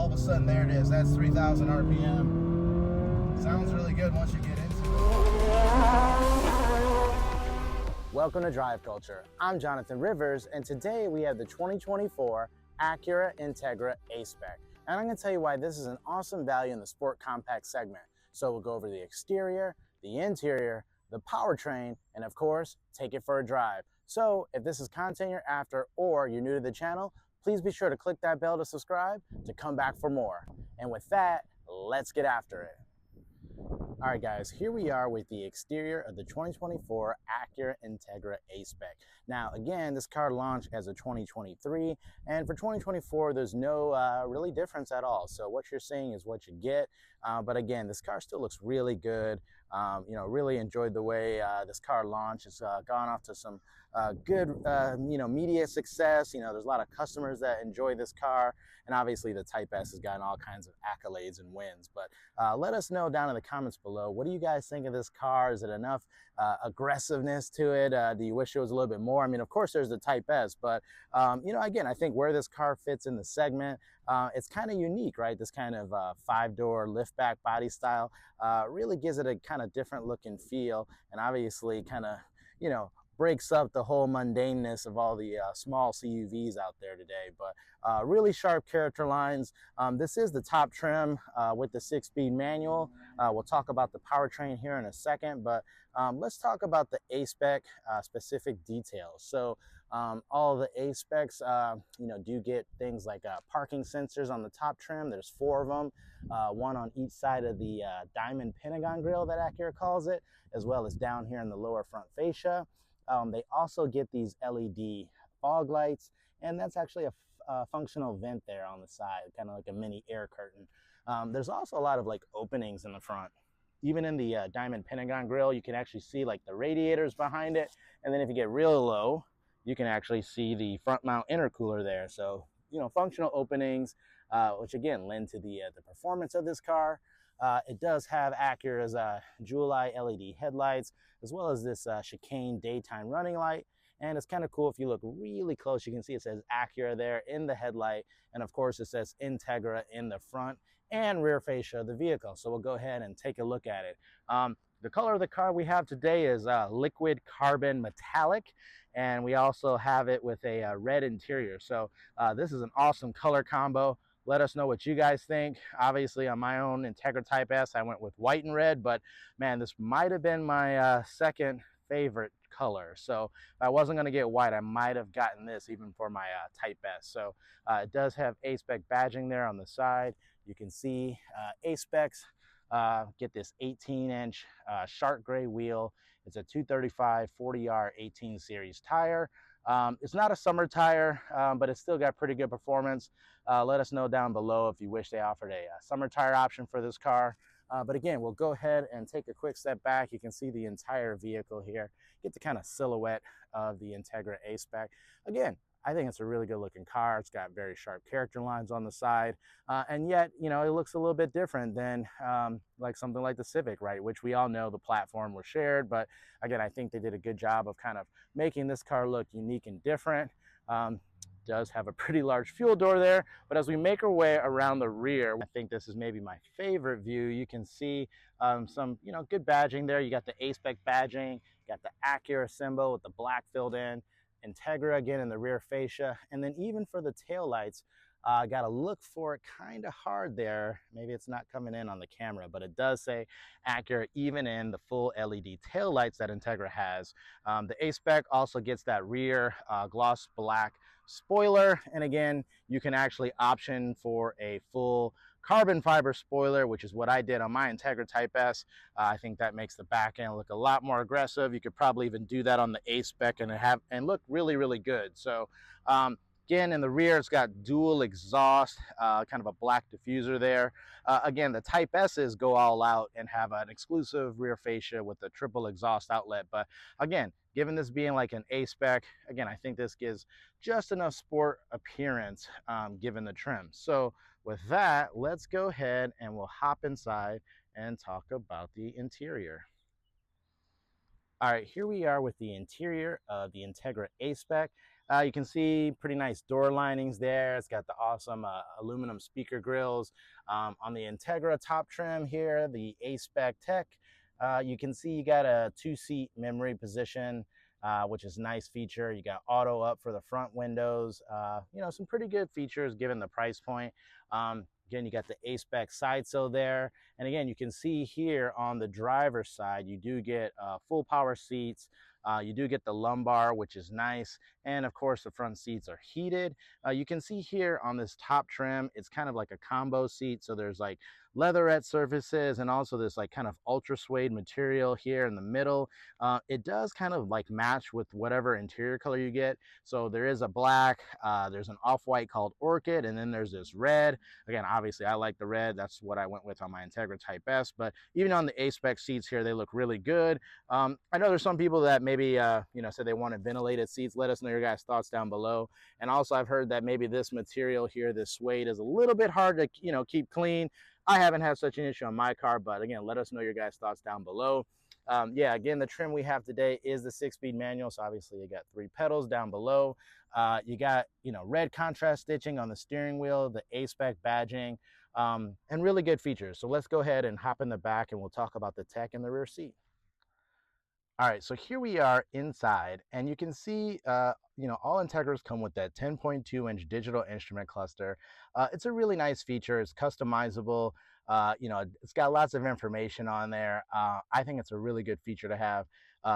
all of a sudden, there it is. That's 3,000 RPM. Sounds really good once you get into it. Welcome to Drive Culture. I'm Jonathan Rivers, and today we have the 2024 Acura Integra A-Spec. And I'm going to tell you why this is an awesome value in the sport compact segment. So we'll go over the exterior, the interior, the powertrain, and of course, take it for a drive. So if this is content you're after or you're new to the channel, please be sure to click that bell to subscribe to come back for more. And with that, let's get after it. All right, guys, here we are with the exterior of the 2024 Acura Integra A-Spec. Now, again, this car launched as a 2023, and for 2024, there's no really difference at all. So what you're seeing is what you get. But again, this car still looks really good. Really enjoyed the way this car launched. It's gone off to some good, media success. There's a lot of customers that enjoy this car, and obviously the Type S has gotten all kinds of accolades and wins. But let us know down in the comments below, what do you guys think of this car? Is it enough aggressiveness to it? Do you wish it was a little bit more? I mean, of course, there's the Type S, but again, I think where this car fits in the segment, it's kind of unique, right? This kind of 5-door liftback body style really gives it a kind of different look and feel, and obviously kind of, breaks up the whole mundaneness of all the small CUVs out there today. But really sharp character lines. This is the top trim with the 6-speed manual. We'll talk about the powertrain here in a second, but let's talk about the A-Spec specific details. So all the A-Specs, do get things like parking sensors on the top trim. There's 4 of them, one on each side of the diamond pentagon grille that Acura calls it, as well as down here in the lower front fascia. They also get these LED fog lights, and that's actually a functional vent there on the side, kind of like a mini air curtain. There's also a lot of like openings in the front. Even in the diamond pentagon grille, you can actually see like the radiators behind it. And then if you get real low, you can actually see the front mount intercooler there. So, functional openings, which again lend to the performance of this car. It does have Acura's jewel eye LED headlights, as well as this chicane daytime running light. And it's kind of cool if you look really close, you can see it says Acura there in the headlight. And of course, it says Integra in the front and rear fascia of the vehicle. So we'll go ahead and take a look at it. The color of the car we have today is liquid carbon metallic, and we also have it with a red interior. So this is an awesome color combo. Let us know what you guys think. Obviously, on my own Integra Type S, I went with white and red, but man, this might have been my second favorite color. So if I wasn't going to get white, I might have gotten this even for my Type S. So it does have A-Spec badging there on the side. You can see A-Specs get this 18-inch shark gray wheel. It's a 235 40R 18 series tire. It's not a summer tire, but it's still got pretty good performance. Let us know down below if you wish they offered a summer tire option for this car. But again, we'll go ahead and take a quick step back. You can see the entire vehicle here. Get the kind of silhouette of the Integra A-Spec. Again, I think it's a really good looking car. It's got very sharp character lines on the side. And yet, it looks a little bit different than like something like the Civic, right? Which we all know the platform was shared. But again, I think they did a good job of kind of making this car look unique and different. Does have a pretty large fuel door there, but as we make our way around the rear, I think this is maybe my favorite view. You can see some good badging there. You got the A-Spec badging, you got the Acura symbol with the black filled in, Integra again in the rear fascia, and then even for the tail lights, got to look for it kind of hard there. Maybe it's not coming in on the camera, but it does say Acura even in the full LED tail lights that Integra has. The A-Spec also gets that rear gloss black spoiler, and again, you can actually option for a full carbon fiber spoiler, which is what I did on my Integra Type S. I think that makes the back end look a lot more aggressive. You could probably even do that on the A-Spec and look really, really good. So again, in the rear, it's got dual exhaust, kind of a black diffuser there. Again, the Type S's go all out and have an exclusive rear fascia with a triple exhaust outlet. But again, given this being like an A-Spec, again, I think this gives just enough sport appearance given the trim. So with that, let's go ahead and we'll hop inside and talk about the interior. All right, here we are with the interior of the Integra A-Spec. You can see pretty nice door linings there. It's got the awesome aluminum speaker grills. On the Integra top trim here, the A-Spec Tech, you can see you got a 2-seat memory position, which is a nice feature. You got auto up for the front windows. You know, some pretty good features given the price point. Again, you got the A-Spec side sill there. And again, you can see here on the driver's side, you do get full power seats. You do get the lumbar, which is nice. And of course, the front seats are heated. You can see here on this top trim, it's kind of like a combo seat. So there's like leatherette surfaces and also this like kind of ultra suede material here in the middle. It does kind of like match with whatever interior color you get. So there is a black, there's an off-white called Orchid, and then there's this red. Again, obviously I like the red. That's what I went with on my Integra Type S, but even on the A-Spec seats here, they look really good. I know there's some people that maybe, you know, said they wanted ventilated seats. Let us know your guys' thoughts down below. And also I've heard that maybe this material here, this suede, is a little bit hard to, you know, keep clean. I haven't had such an issue on my car, but again, let us know your guys' thoughts down below. Yeah, again, the trim we have today is the 6-speed manual. So obviously you got 3 pedals down below. You got, you know, red contrast stitching on the steering wheel, the A-Spec badging, and really good features. So let's go ahead and hop in the back and we'll talk about the tech in the rear seat. All right, so here we are inside, and you can see, you know, all Integras come with that 10.2-inch digital instrument cluster. It's a really nice feature. It's customizable. You know, it's got lots of information on there. I think it's a really good feature to have.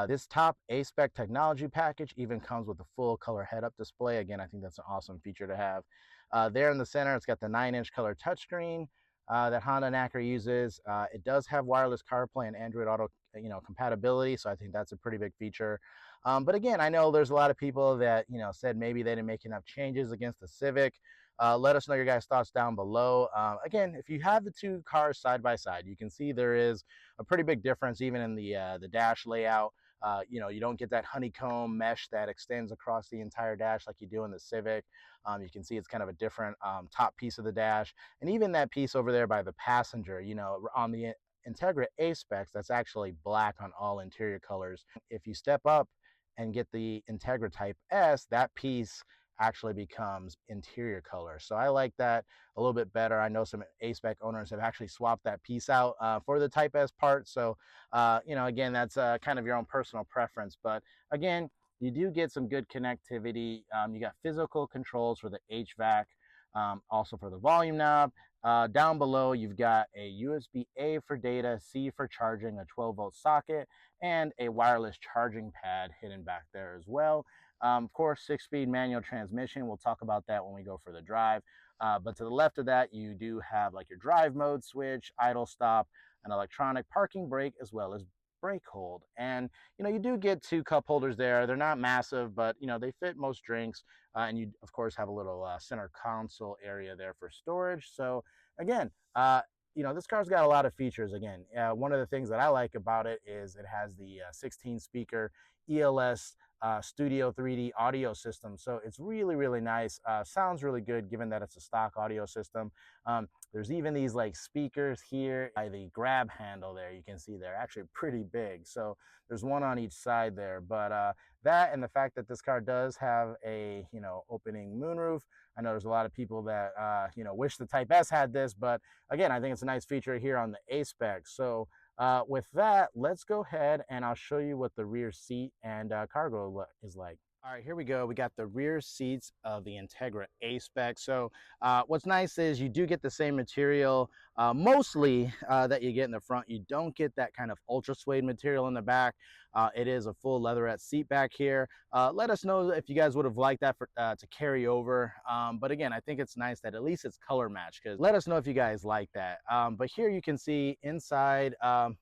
This top A-Spec technology package even comes with a full color head-up display. Again, I think that's an awesome feature to have. There in the center, it's got the 9-inch color touchscreen that Honda and Acura uses. It does have wireless CarPlay and Android Auto, you know, compatibility, so I think that's a pretty big feature. But again, I know there's a lot of people that, you know, said maybe they didn't make enough changes against the Civic. Let us know your guys' thoughts down below. Again, if you have the two cars side by side, you can see there is a pretty big difference even in the dash layout. You know, you don't get that honeycomb mesh that extends across the entire dash like you do in the Civic. You can see it's kind of a different top piece of the dash. And even that piece over there by the passenger, you know, on the Integra A-Specs, that's actually black on all interior colors. If you step up and get the Integra Type S, that piece actually becomes interior color. So I like that a little bit better. I know some A-Spec owners have actually swapped that piece out for the Type S part. So, you know, again, that's kind of your own personal preference. But again, you do get some good connectivity. You got physical controls for the HVAC, also for the volume knob. Down below, you've got a USB-A for data, C for charging, a 12-volt socket, and a wireless charging pad hidden back there as well. Of course, 6-speed manual transmission. We'll talk about that when we go for the drive. But to the left of that, you do have like your drive mode switch, idle stop, an electronic parking brake, as well as brake hold. And, you know, you do get 2 cup holders there. They're not massive, but, you know, they fit most drinks. And you, of course, have a little center console area there for storage. So, again, you know, this car's got a lot of features. Again, one of the things that I like about it is it has the 16 speaker ELS Studio 3D audio system. So it's really, really nice. Sounds really good given that it's a stock audio system. There's even these like speakers here by the grab handle there. You can see they're actually pretty big. So there's one on each side there. But that and the fact that this car does have a, you know, opening moonroof. I know there's a lot of people that, you know, wish the Type S had this, but again, I think it's a nice feature here on the A-Spec. So with that, let's go ahead and I'll show you what the rear seat and cargo is like. All right, here we go. We got the rear seats of the Integra A-Spec. So what's nice is you do get the same material mostly that you get in the front. You don't get that kind of ultra suede material in the back. It is a full leatherette seat back here. Let us know if you guys would have liked that for, to carry over. But again, I think it's nice that at least it's color matched, because let us know if you guys like that. But here you can see inside,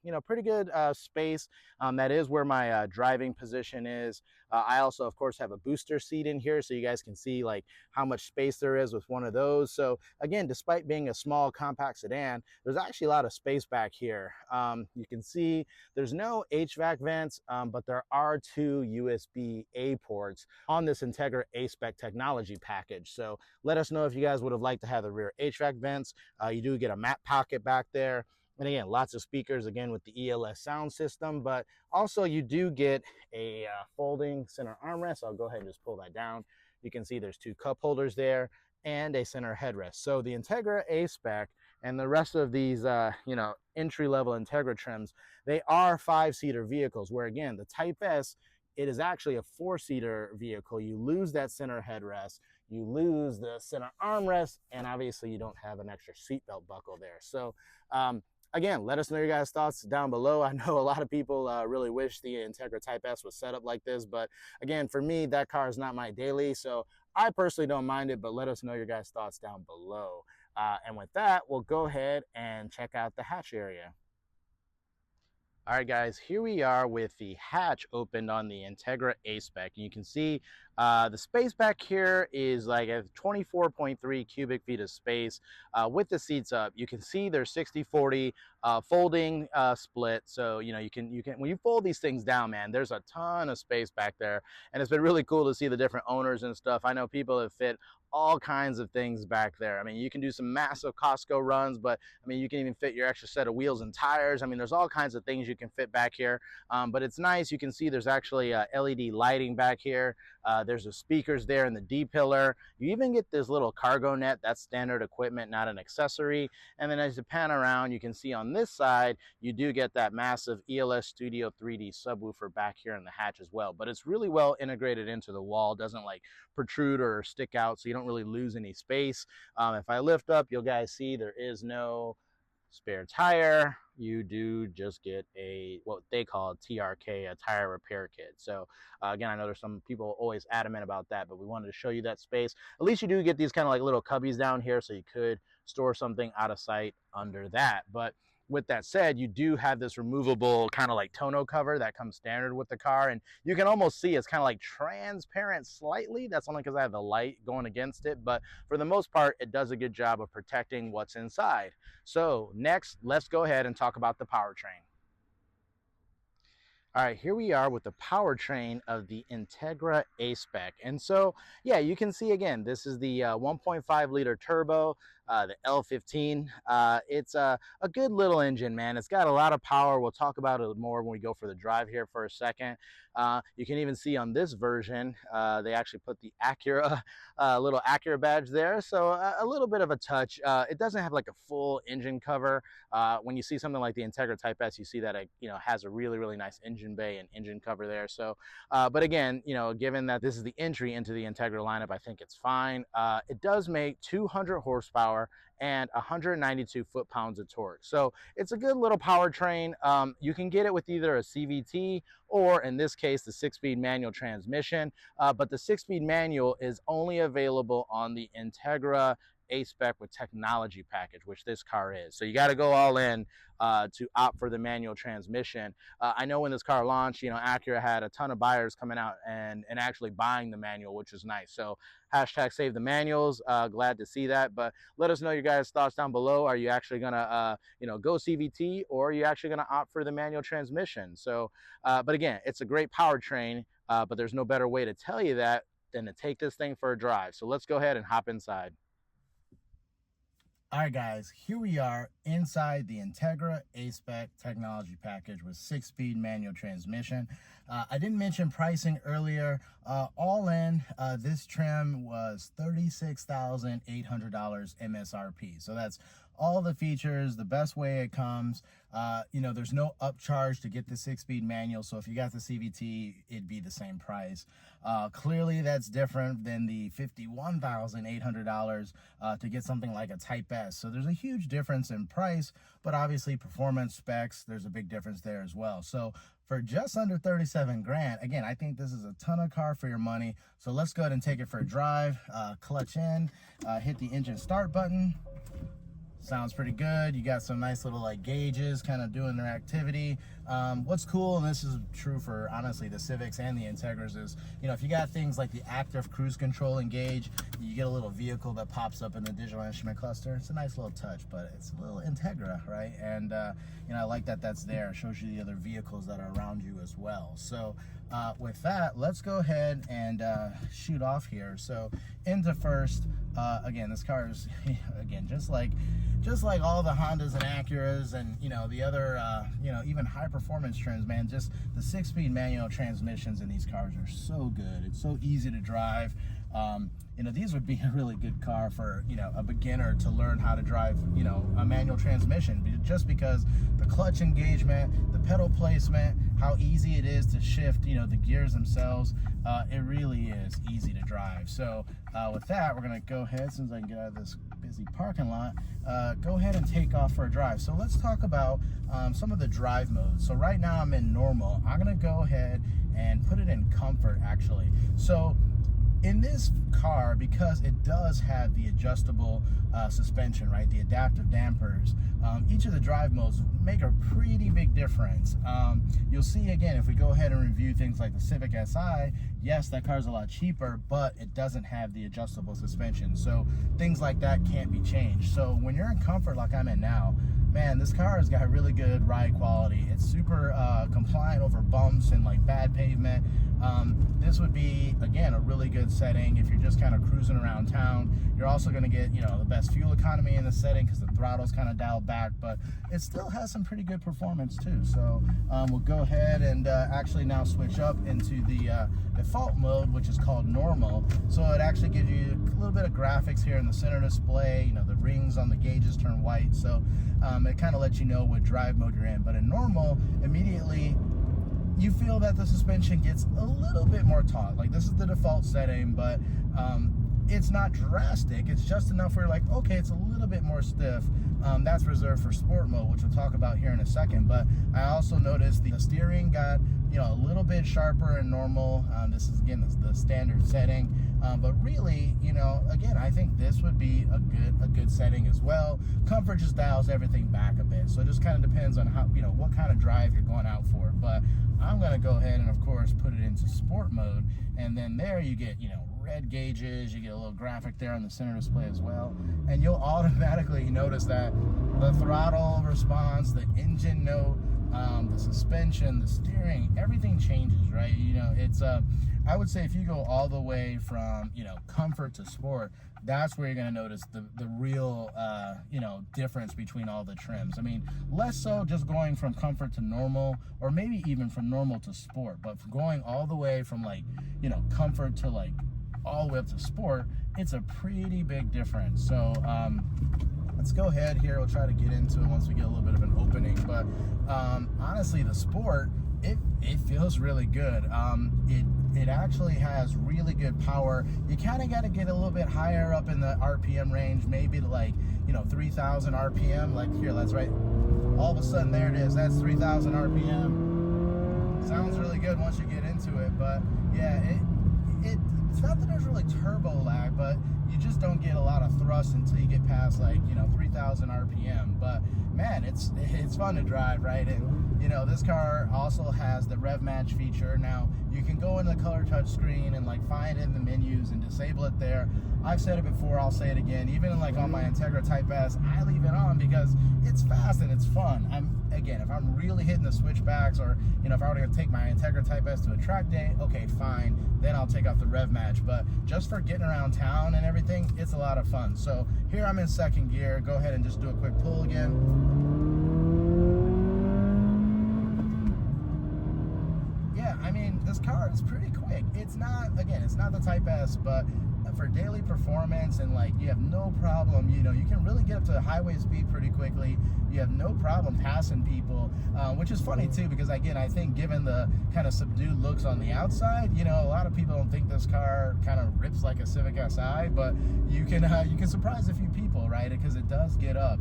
you know, pretty good space. That is where my driving position is. I also, of course, have a booster seat in here so you guys can see like how much space there is with one of those. So again, despite being a small compact sedan, there's actually a lot of space back here. You can see there's no HVAC vents, but there are 2 USB-A ports on this Integra A-Spec technology package. So let us know if you guys would have liked to have the rear HVAC vents. You do get a mat pocket back there. And again, lots of speakers, again, with the ELS sound system, but also you do get a folding center armrest. I'll go ahead and just pull that down. You can see there's 2 cup holders there and a center headrest. So the Integra A-Spec and the rest of these, entry-level Integra trims, they are 5-seater vehicles, where again, the Type S, it is actually a 4-seater vehicle. You lose that center headrest, you lose the center armrest, and obviously you don't have an extra seatbelt buckle there. So again, let us know your guys' thoughts down below. I know a lot of people really wish the Integra Type S was set up like this, but again, for me, that car is not my daily, so I personally don't mind it, but let us know your guys' thoughts down below. And with that, we'll go ahead and check out the hatch area. All right, guys, here we are with the hatch opened on the Integra A-Spec. You can see the space back here is like a 24.3 cubic feet of space with the seats up. You can see they're 60-40 folding split. So, you can, when you fold these things down, man, there's a ton of space back there. And it's been really cool to see the different owners and stuff. I know people have fit all kinds of things back there. I mean, you can do some massive Costco runs, but I mean, you can even fit your extra set of wheels and tires. I mean, there's all kinds of things you can fit back here, but it's nice. You can see there's actually LED lighting back here. There's the speakers there in the D-pillar. You even get this little cargo net. That's standard equipment, not an accessory. And then as you pan around, you can see on this side, you do get that massive ELS Studio 3D subwoofer back here in the hatch as well. But it's really well integrated into the wall. Doesn't like protrude or stick out, so you don't really lose any space. If I lift up, you'll guys see there is no spare tire. You do just get a what they call a TRK, a tire repair kit. So again, I know there's some people always adamant about that, but we wanted to show you that space. At least you do get these kind of like little cubbies down here, so you could store something out of sight under that. But with that said, you do have this removable kind of like tonneau cover that comes standard with the car, and you can almost see it's kind of like transparent slightly. That's only because I have the light going against it, but for the most part, it does a good job of protecting what's inside. So next, let's go ahead and talk about the powertrain. All right, here we are with the powertrain of the Integra A-Spec. And so, yeah, you can see again, this is the 1.5 liter turbo, the L15. It's a good little engine, man. It's got a lot of power. We'll talk about it more when we go for the drive here for a second. You can even see on this version, they actually put the Acura, little Acura badge there. So a little bit of a touch. It doesn't have like a full engine cover. When you see something like the Integra Type S, you see that it has a really, really nice engine bay and engine cover there. So, but again, given that this is the entry into the Integra lineup, I think it's fine. It does make 200 horsepower and 192 foot-pounds of torque. So it's a good little powertrain. You can get it with either a CVT or, in this case, the 6-speed manual transmission. But the 6-speed manual is only available on the Integra A-Spec with technology package, which this car is. So you got to go all in to opt for the manual transmission. I know when this car launched, Acura had a ton of buyers coming out and actually buying the manual, which is nice. So hashtag save the manuals. Glad to see that. But let us know your guys' thoughts down below. Are you actually gonna go CVT, or are you actually gonna opt for the manual transmission? So but again, it's a great powertrain, but there's no better way to tell you that than to take this thing for a drive. So let's go ahead and hop inside. All right, guys, here we are inside the Integra A-Spec technology package with 6-speed manual transmission. I didn't mention pricing earlier. All in, this trim was $36,800 MSRP. So that's all the features, the best way it comes. There's no upcharge to get the 6-speed manual. So if you got the CVT, it'd be the same price. Clearly that's different than the $51,800 to get something like a Type S. So there's a huge difference in price, but obviously performance specs, there's a big difference there as well. So for just under 37 grand, again, I think this is a ton of car for your money. So let's go ahead and take it for a drive, clutch in, hit the engine start button. Sounds pretty good. You got some nice little like gauges kind of doing their activity. What's cool, and this is true for honestly the Civics and the Integras, is if you got things like the active cruise control and gauge, you get a little vehicle that pops up in the digital instrument cluster. It's a nice little touch, but it's a little Integra, right? And I like that that's there. It shows you the other vehicles that are around you as well. So with that, let's go ahead and shoot off here. So into first, again, this car is again just like all the Hondas and Acuras and the other even high performance trims, man. Just the 6-speed manual transmissions in these cars are so good. It's so easy to drive. You know, these would be a really good car for, you know, a beginner to learn how to drive, you know, a manual transmission, just because the clutch engagement, the pedal placement, how easy it is to shift, you know, the gears themselves, it really is easy to drive. So with that, we're gonna go ahead, since I can get out of this busy parking lot, go ahead and take off for a drive. So let's talk about some of the drive modes. So right now I'm in normal. I'm gonna go ahead and put it in comfort, actually. So in this car, because it does have the adjustable suspension, right, the adaptive dampers, each of the drive modes make a pretty big difference. You'll see, again, if we go ahead and review things like the Civic Si, yes, that car's a lot cheaper, but it doesn't have the adjustable suspension, so things like that can't be changed. So when you're in comfort like I'm in now, man, this car has got really good ride quality. It's super compliant over bumps and like bad pavement. This would be, again, a really good setting if you're just kind of cruising around town. You're also going to get, you know, the best fuel economy in the setting because the throttle's kind of dialed back, but it still has some pretty good performance too. So we'll go ahead and actually now switch up into the default mode, which is called normal. So it actually gives you a little bit of graphics here in the center display. You know, the rings on the gauges turn white, so it kind of lets you know what drive mode you're in. But in normal, immediately you feel that the suspension gets a little bit more taut. Like, this is the default setting, but it's not drastic. It's just enough where you're like, okay, it's a little bit more stiff. That's reserved for sport mode, which we'll talk about here in a second. But I also noticed the steering got, you know, a little bit sharper in normal. This is, again, the standard setting. But really, you know, again, I think this would be a good setting as well. Comfort just dials everything back a bit, so it just kind of depends on how, you know, what kind of drive you're going out for. But I'm going to go ahead and, of course, put it into sport mode, and then there you get, you know, red gauges. You get a little graphic there on the center display as well, and you'll automatically notice that the throttle response, the engine note, the suspension, the steering, everything changes, right? You know, it's I would say if you go all the way from, you know, comfort to sport, that's where you're going to notice the real you know, difference between all the trims. I mean, less so just going from comfort to normal, or maybe even from normal to sport, but going all the way from, like, you know, comfort to like all the way up to sport, it's a pretty big difference. So let's go ahead here. We'll try to get into it once we get a little bit of an opening. But honestly, the sport, it feels really good. It actually has really good power. You kind of got to get a little bit higher up in the RPM range, maybe to, like, you know, 3,000 RPM. Like here, that's right. All of a sudden, there it is. That's 3,000 RPM. Sounds really good once you get into it. But yeah, it's not that there's really turbo lag, but you just don't get a lot of thrust until you get past, like, you know, 3,000 RPM. But man, it's fun to drive, right? And, you know, this car also has the rev match feature. Now you can go into the color touch screen and, like, find it in the menus and disable it there. I've said it before, I'll say it again. Even like on my Integra Type S, I leave it on because it's fast and it's fun. Again, if I'm really hitting the switchbacks, or, you know, if I were to take my Integra Type S to a track day, okay, fine, then I'll take off the rev match. But just for getting around town and everything, it's a lot of fun. So here I'm in second gear. Go ahead and just do a quick pull again. Yeah, I mean, this car is pretty quick. It's not, again, it's not the Type S, but for daily performance, and, like, you have no problem, you know, you can really get up to highway speed pretty quickly. You have no problem passing people, which is funny too, because, again, I think given the kind of subdued looks on the outside, you know, a lot of people don't think this car kind of rips like a Civic Si, but you can surprise a few people, right? Because it does get up.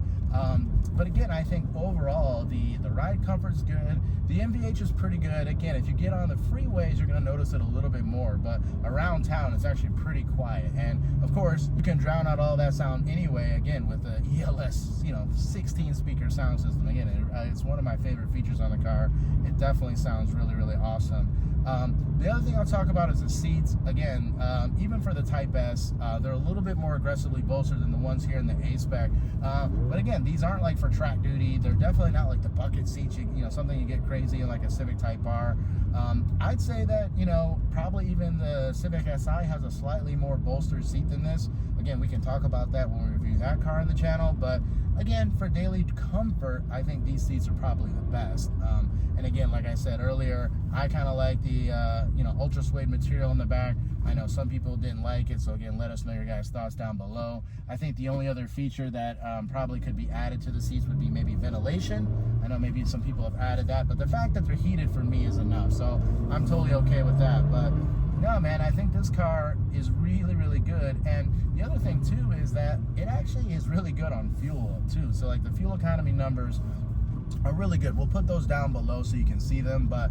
But again, I think overall the ride comfort's good. The NVH is pretty good. Again, if you get on the freeways, you're going to notice it a little bit more, but around town, it's actually pretty quiet. And of course, you can drown out all that sound anyway, again, with the ELS, you know, 16 speaker sound system. Again, it's one of my favorite features on the car. It definitely sounds really, really awesome. The other thing I'll talk about is the seats. Again, even for the Type S, they're a little bit more aggressively bolstered than the ones here in the A-Spec. But again, these aren't like for track duty. They're definitely not like the bucket seats, you know, something you get crazy in like a Civic Type R. I'd say that, you know, probably even the Civic Si has a slightly more bolstered seat than this. Again, again, we can talk about that when we review that car on the channel. But again, for daily comfort, I think these seats are probably the best. And again, like I said earlier, I kind of like the ultra suede material in the back. I know some people didn't like it, so again, let us know your guys' thoughts down below. I think the only other feature that probably could be added to the seats would be maybe ventilation. I know maybe some people have added that, but the fact that they're heated for me is enough, so I'm totally okay with that. But no, man, I think this car is really, really good. And the other thing too is that it actually is really good on fuel too. So like the fuel economy numbers are really good. We'll put those down below so you can see them, but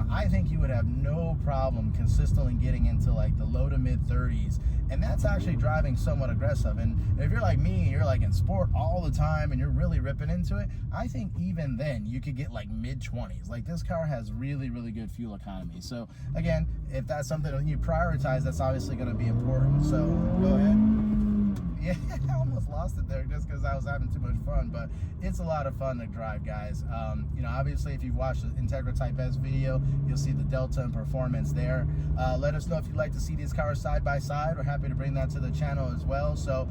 I think you would have no problem consistently getting into like the low to mid 30s, and that's actually driving somewhat aggressive. And if you're like me, you're like in sport all the time and you're really ripping into it, I think even then you could get like mid 20s. Like this car has really, really good fuel economy. So again, if that's something that you prioritize, that's obviously going to be important. So go ahead. Yeah, I almost lost it there just because I was having too much fun, but it's a lot of fun to drive, guys. Obviously, if you've watched the Integra Type S video, you'll see the delta in performance there. Let us know if you'd like to see these cars side by side. We're happy to bring that to the channel as well. So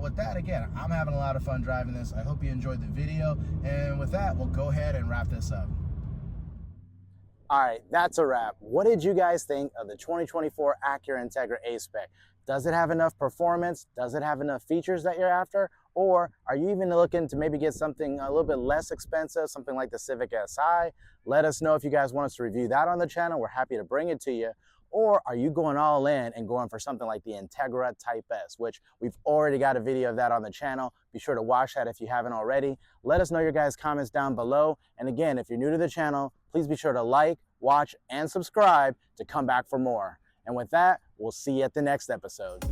with that, again, I'm having a lot of fun driving this. I hope you enjoyed the video, and with that, we'll go ahead and wrap this up. All right, that's a wrap. What did you guys think of the 2024 Acura Integra A-Spec? Does it have enough performance? Does it have enough features that you're after? Or are you even looking to maybe get something a little bit less expensive, something like the Civic Si? Let us know if you guys want us to review that on the channel. We're happy to bring it to you. Or are you going all in and going for something like the Integra Type S, which we've already got a video of that on the channel. Be sure to watch that if you haven't already. Let us know your guys' comments down below. And again, if you're new to the channel, please be sure to like, watch, and subscribe to come back for more. And with that, we'll see you at the next episode.